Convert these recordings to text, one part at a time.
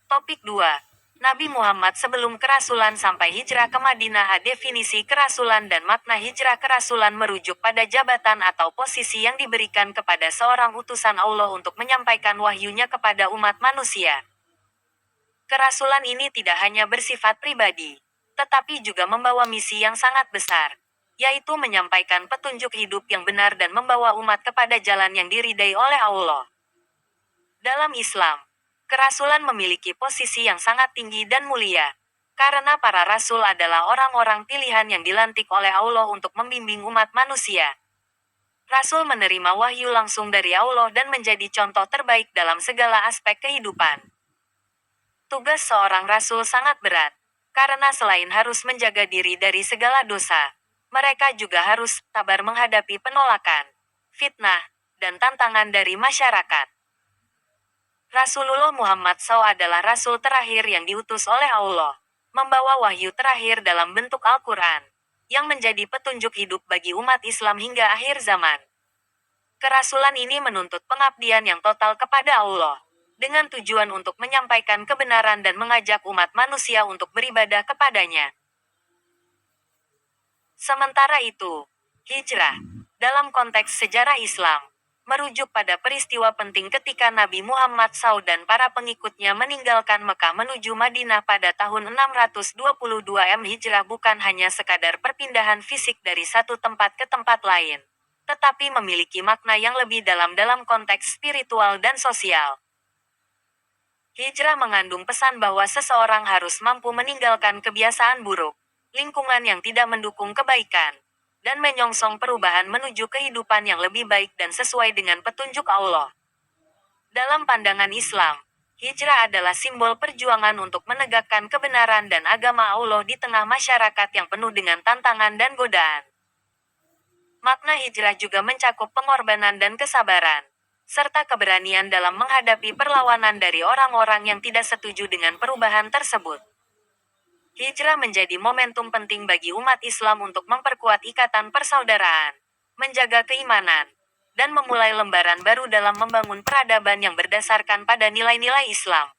Topik 2. Nabi Muhammad sebelum kerasulan sampai hijrah ke Madinah. Definisi kerasulan dan makna hijrah. Kerasulan merujuk pada jabatan atau posisi yang diberikan kepada seorang utusan Allah untuk menyampaikan wahyunya kepada umat manusia. Kerasulan ini tidak hanya bersifat pribadi, tetapi juga membawa misi yang sangat besar, yaitu menyampaikan petunjuk hidup yang benar dan membawa umat kepada jalan yang diridai oleh Allah. Dalam Islam, kerasulan memiliki posisi yang sangat tinggi dan mulia, karena para rasul adalah orang-orang pilihan yang dilantik oleh Allah untuk membimbing umat manusia. Rasul menerima wahyu langsung dari Allah dan menjadi contoh terbaik dalam segala aspek kehidupan. Tugas seorang rasul sangat berat, karena selain harus menjaga diri dari segala dosa, mereka juga harus sabar menghadapi penolakan, fitnah, dan tantangan dari masyarakat. Rasulullah Muhammad SAW adalah rasul terakhir yang diutus oleh Allah, membawa wahyu terakhir dalam bentuk Al-Quran, yang menjadi petunjuk hidup bagi umat Islam hingga akhir zaman. Kerasulan ini menuntut pengabdian yang total kepada Allah, dengan tujuan untuk menyampaikan kebenaran dan mengajak umat manusia untuk beribadah kepadanya. Sementara itu, hijrah, dalam konteks sejarah Islam, merujuk pada peristiwa penting ketika Nabi Muhammad SAW dan para pengikutnya meninggalkan Mekah menuju Madinah pada tahun 622 Hijrah. Bukan hanya sekadar perpindahan fisik dari satu tempat ke tempat lain, tetapi memiliki makna yang lebih dalam konteks spiritual dan sosial. Hijrah mengandung pesan bahwa seseorang harus mampu meninggalkan kebiasaan buruk, lingkungan yang tidak mendukung kebaikan, dan menyongsong perubahan menuju kehidupan yang lebih baik dan sesuai dengan petunjuk Allah. Dalam pandangan Islam, hijrah adalah simbol perjuangan untuk menegakkan kebenaran dan agama Allah di tengah masyarakat yang penuh dengan tantangan dan godaan. Makna hijrah juga mencakup pengorbanan dan kesabaran, serta keberanian dalam menghadapi perlawanan dari orang-orang yang tidak setuju dengan perubahan tersebut. Hijrah menjadi momentum penting bagi umat Islam untuk memperkuat ikatan persaudaraan, menjaga keimanan, dan memulai lembaran baru dalam membangun peradaban yang berdasarkan pada nilai-nilai Islam.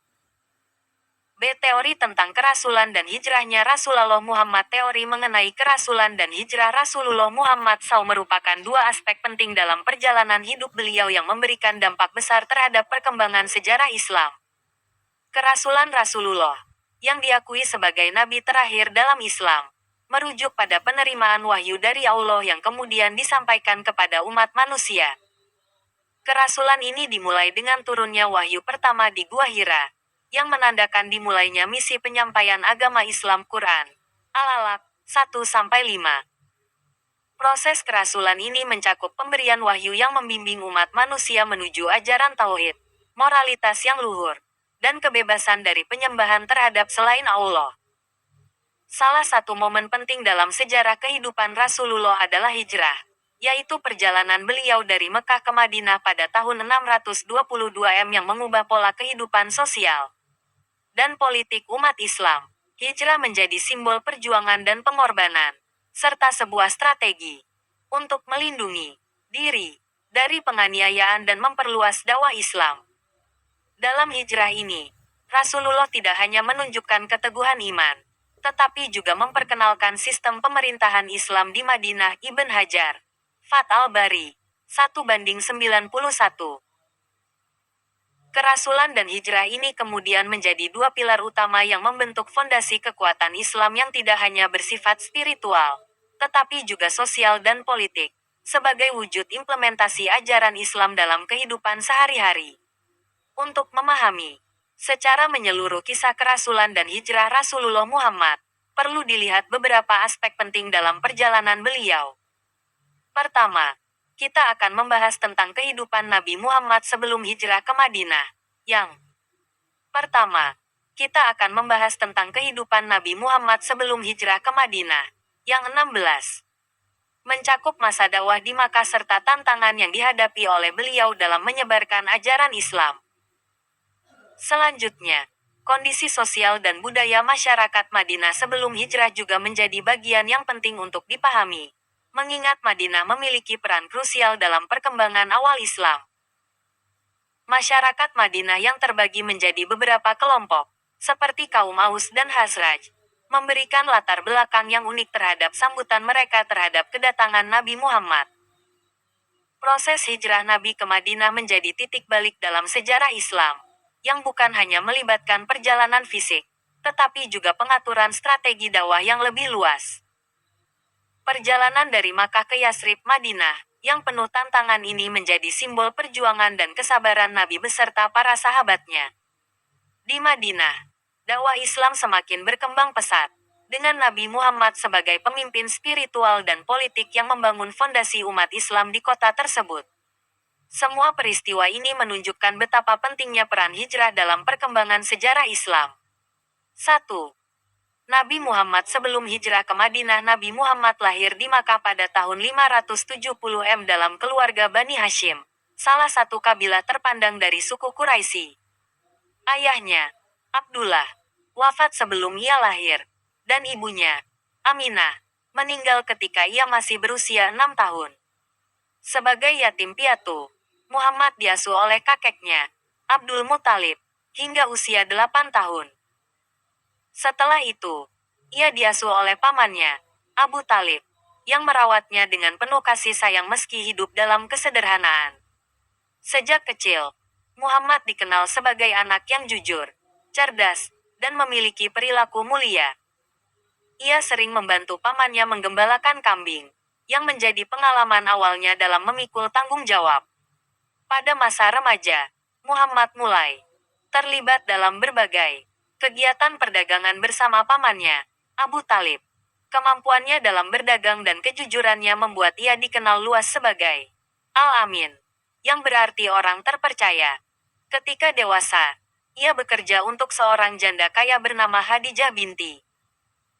B. Teori tentang kerasulan dan hijrahnya Rasulullah Muhammad. Teori mengenai kerasulan dan hijrah Rasulullah Muhammad SAW merupakan dua aspek penting dalam perjalanan hidup beliau yang memberikan dampak besar terhadap perkembangan sejarah Islam. Kerasulan Rasulullah, yang diakui sebagai nabi terakhir dalam Islam, merujuk pada penerimaan wahyu dari Allah yang kemudian disampaikan kepada umat manusia. Kerasulan ini dimulai dengan turunnya wahyu pertama di Gua Hira, yang menandakan dimulainya misi penyampaian agama Islam. Quran Al-Alaq 1-5. Proses kerasulan ini mencakup pemberian wahyu yang membimbing umat manusia menuju ajaran tauhid, moralitas yang luhur, dan kebebasan dari penyembahan terhadap selain Allah. Salah satu momen penting dalam sejarah kehidupan Rasulullah adalah hijrah, yaitu perjalanan beliau dari Mekah ke Madinah pada tahun 622 yang mengubah pola kehidupan sosial dan politik umat Islam. Hijrah menjadi simbol perjuangan dan pengorbanan, serta sebuah strategi untuk melindungi diri dari penganiayaan dan memperluas dakwah Islam. Dalam hijrah ini, Rasulullah tidak hanya menunjukkan keteguhan iman, tetapi juga memperkenalkan sistem pemerintahan Islam di Madinah. Ibn Hajar, Fath al-Bari, 1:91. Kerasulan dan hijrah ini kemudian menjadi dua pilar utama yang membentuk fondasi kekuatan Islam yang tidak hanya bersifat spiritual, tetapi juga sosial dan politik, sebagai wujud implementasi ajaran Islam dalam kehidupan sehari-hari. Untuk memahami secara menyeluruh kisah kerasulan dan hijrah Rasulullah Muhammad, perlu dilihat beberapa aspek penting dalam perjalanan beliau. Pertama, kita akan membahas tentang kehidupan Nabi Muhammad sebelum hijrah ke Madinah. Yang pertama, kita akan membahas tentang kehidupan Nabi Muhammad sebelum hijrah ke Madinah. Yang 16. Mencakup masa dakwah di Makkah serta tantangan yang dihadapi oleh beliau dalam menyebarkan ajaran Islam. Selanjutnya, kondisi sosial dan budaya masyarakat Madinah sebelum hijrah juga menjadi bagian yang penting untuk dipahami, mengingat Madinah memiliki peran krusial dalam perkembangan awal Islam. Masyarakat Madinah yang terbagi menjadi beberapa kelompok, seperti kaum Aus dan Khazraj, memberikan latar belakang yang unik terhadap sambutan mereka terhadap kedatangan Nabi Muhammad. Proses hijrah Nabi ke Madinah menjadi titik balik dalam sejarah Islam, yang bukan hanya melibatkan perjalanan fisik, tetapi juga pengaturan strategi dakwah yang lebih luas. Perjalanan dari Makkah ke Yasrib, Madinah, yang penuh tantangan ini menjadi simbol perjuangan dan kesabaran Nabi beserta para sahabatnya. Di Madinah, dakwah Islam semakin berkembang pesat, dengan Nabi Muhammad sebagai pemimpin spiritual dan politik yang membangun fondasi umat Islam di kota tersebut. Semua peristiwa ini menunjukkan betapa pentingnya peran hijrah dalam perkembangan sejarah Islam. 1. Nabi Muhammad sebelum hijrah ke Madinah. Nabi Muhammad lahir di Makkah pada tahun 570 dalam keluarga Bani Hashim, salah satu kabilah terpandang dari suku Quraisy. Ayahnya, Abdullah, wafat sebelum ia lahir, dan ibunya, Aminah, meninggal ketika ia masih berusia 6 tahun. Sebagai yatim piatu, Muhammad diasuh oleh kakeknya, Abdul Muthalib, hingga usia 8 tahun. Setelah itu, ia diasuh oleh pamannya, Abu Talib, yang merawatnya dengan penuh kasih sayang meski hidup dalam kesederhanaan. Sejak kecil, Muhammad dikenal sebagai anak yang jujur, cerdas, dan memiliki perilaku mulia. Ia sering membantu pamannya menggembalakan kambing, yang menjadi pengalaman awalnya dalam memikul tanggung jawab. Pada masa remaja, Muhammad mulai terlibat dalam berbagai kegiatan perdagangan bersama pamannya, Abu Talib. Kemampuannya dalam berdagang dan kejujurannya membuat ia dikenal luas sebagai Al-Amin, yang berarti orang terpercaya. Ketika dewasa, ia bekerja untuk seorang janda kaya bernama Khadijah binti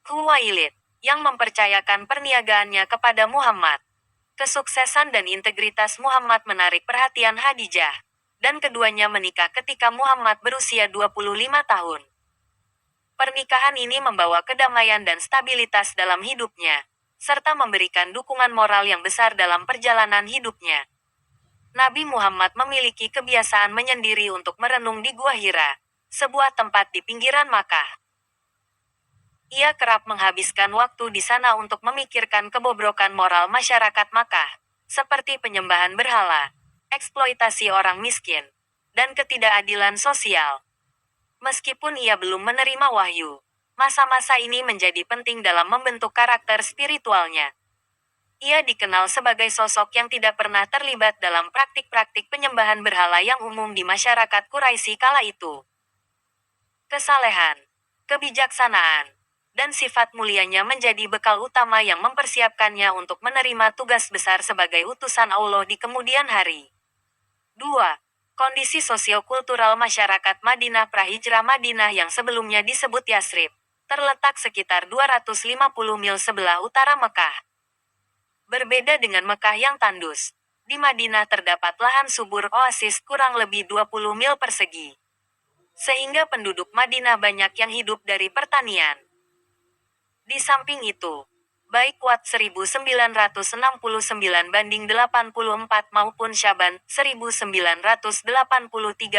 Khuwailid, yang mempercayakan perniagaannya kepada Muhammad. Kesuksesan dan integritas Muhammad menarik perhatian Khadijah, dan keduanya menikah ketika Muhammad berusia 25 tahun. Pernikahan ini membawa kedamaian dan stabilitas dalam hidupnya, serta memberikan dukungan moral yang besar dalam perjalanan hidupnya. Nabi Muhammad memiliki kebiasaan menyendiri untuk merenung di Gua Hira, sebuah tempat di pinggiran Makkah. Ia kerap menghabiskan waktu di sana untuk memikirkan kebobrokan moral masyarakat Makkah, seperti penyembahan berhala, eksploitasi orang miskin, dan ketidakadilan sosial. Meskipun ia belum menerima wahyu, masa-masa ini menjadi penting dalam membentuk karakter spiritualnya. Ia dikenal sebagai sosok yang tidak pernah terlibat dalam praktik-praktik penyembahan berhala yang umum di masyarakat Quraisy kala itu. Kesalehan, kebijaksanaan, dan sifat mulianya menjadi bekal utama yang mempersiapkannya untuk menerima tugas besar sebagai utusan Allah di kemudian hari. 2. Kondisi sosiokultural masyarakat Madinah. Prahijrah Madinah yang sebelumnya disebut Yasrib, terletak sekitar 250 mil sebelah utara Mekah. Berbeda dengan Mekah yang tandus, di Madinah terdapat lahan subur oasis kurang lebih 20 mil persegi. Sehingga penduduk Madinah banyak yang hidup dari pertanian. Di samping itu, baik Wat 1969 banding 84 maupun Syaban 1983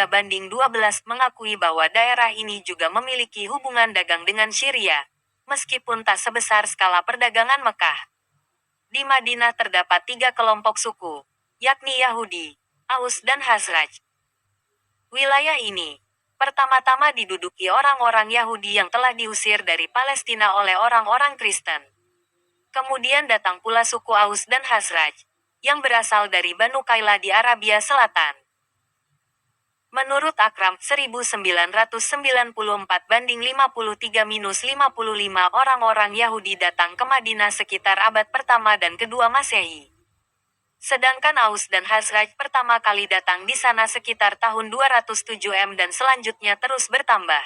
banding 12 mengakui bahwa daerah ini juga memiliki hubungan dagang dengan Syria, meskipun tak sebesar skala perdagangan Mekah. Di Madinah terdapat 3 kelompok suku, yakni Yahudi, Aus dan Khazraj. Wilayah ini pertama-tama diduduki orang-orang Yahudi yang telah diusir dari Palestina oleh orang-orang Kristen. Kemudian datang pula suku Aus dan Khazraj, yang berasal dari Banu Qayla di Arabia Selatan. Menurut Akram 1994 banding 53-55 orang-orang Yahudi datang ke Madinah sekitar abad pertama dan kedua Masehi. Sedangkan Aus dan Khazraj pertama kali datang di sana sekitar tahun 207 dan selanjutnya terus bertambah.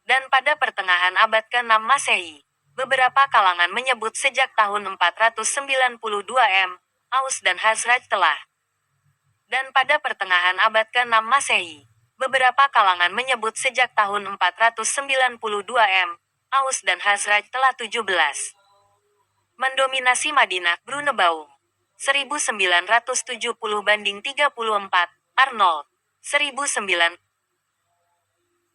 Dan pada pertengahan abad ke-6 Masehi, beberapa kalangan menyebut sejak tahun 492 Aus dan Khazraj telah. Dan pada pertengahan abad ke-6 Masehi, beberapa kalangan menyebut sejak tahun 492 Aus dan Khazraj telah 17. Mendominasi Madinah. Brunebaum 1970 banding 34, Arnold 1900